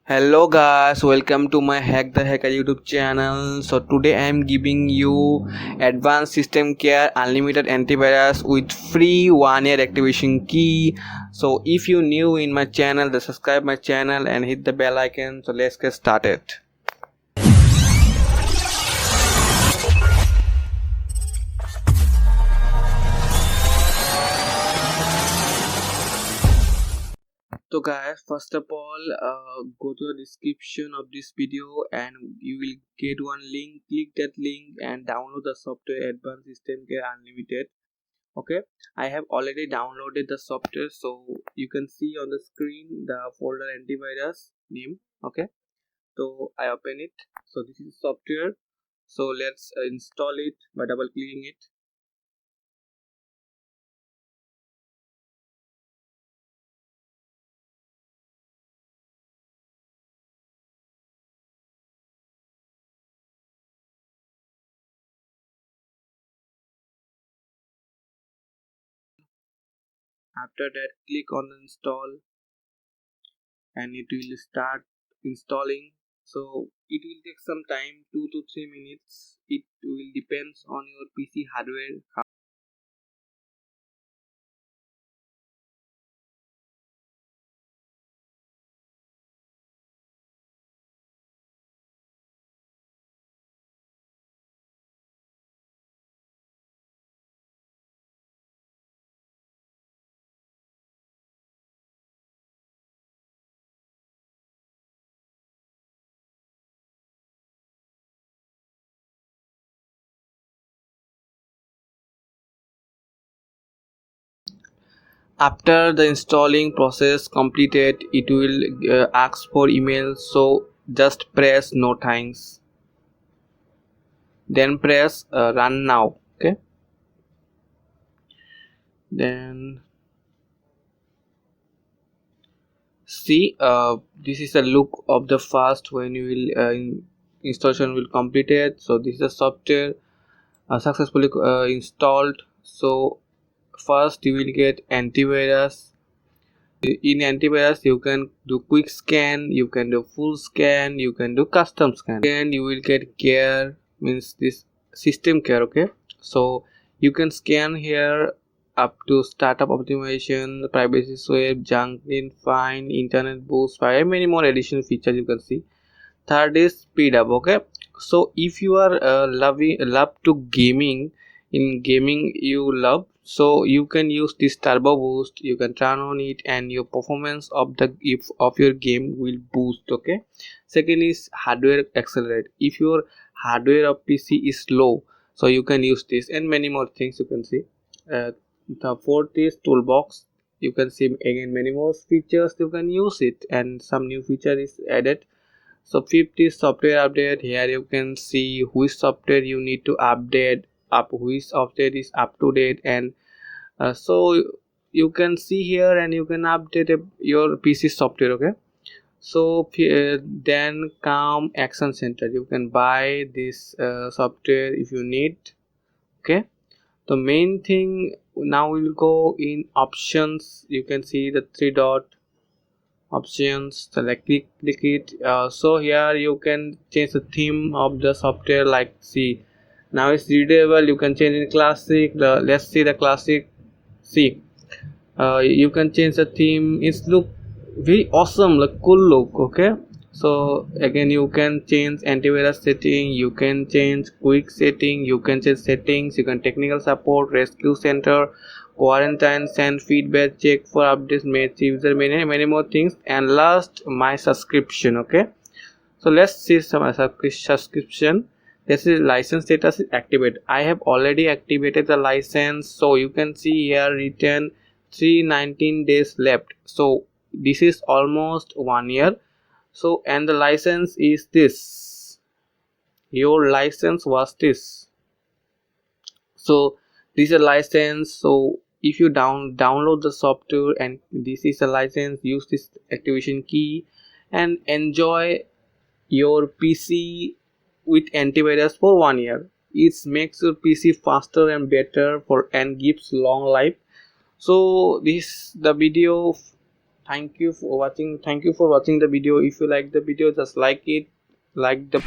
Hello guys, welcome to my Hack the Hacker YouTube channel. So today I am giving you advanced system care unlimited antivirus with free 1 year activation key. So if you new in my channel, then subscribe my channel and hit the bell icon. So let's get started. So guys, first of all, go to the description of this video and you will get one link. Click that link and download the software Advanced System Care Unlimited. Okay, I have already downloaded the software, so you can see on the screen the folder antivirus name. Okay, so I open it. So this is software. So let's install it by double clicking it. After that, click on install and it will start installing. So it will take some time, 2 to 3 minutes. It will depends on your PC hardware. After the installing process completed, it will ask for email, so just press no thanks, then press run now. Okay, then see, this is a look of the fast when you will installation will completed. So this is the software successfully installed. So first you will get antivirus. In antivirus you can do quick scan, you can do full scan, you can do custom scan, and you will get care, means this system care. Okay, so you can scan here up to startup optimization, privacy sweep, junk in find, internet boost, fire, many more additional features you can see. Third is speed up. Okay, so if you are love to gaming, in gaming you love, so you can use this turbo boost. You can turn on it and your performance of the of your game will boost. Okay, second is hardware accelerate. If your hardware of PC is low, so you can use this, and many more things you can see. The fourth is toolbox. You can see again many more features, you can use it, and some new feature is added. So fifth is software update. Here you can see which software you need to update, which software is up to date, and so you can see here and you can update your PC software. Okay, so then come action center. You can buy this software if you need. Okay, the main thing now we will go in options. You can see the three dot options, select click it. So here you can change the theme of the software, like see, now it's readable. You can change in classic. Let's see the classic. See, you can change the theme. It's look very awesome, like cool look. Okay, so again you can change antivirus setting, you can change quick setting, you can change settings, you can technical support, rescue center, quarantine, send feedback, check for updates, match user, many more things. And last, my subscription. Okay, so let's see some subscription. This is license status is activated. I have already activated the license, so you can see here written 319 days left. So this is almost 1 year. So and the license is this, your license was this. So this is a license. So if you download the software and this is a license, use this activation key and enjoy your PC with antivirus for 1 year. It makes your PC faster and better for and gives long life. So this the video. thank you for watching the video. If you like the video, just like it, like the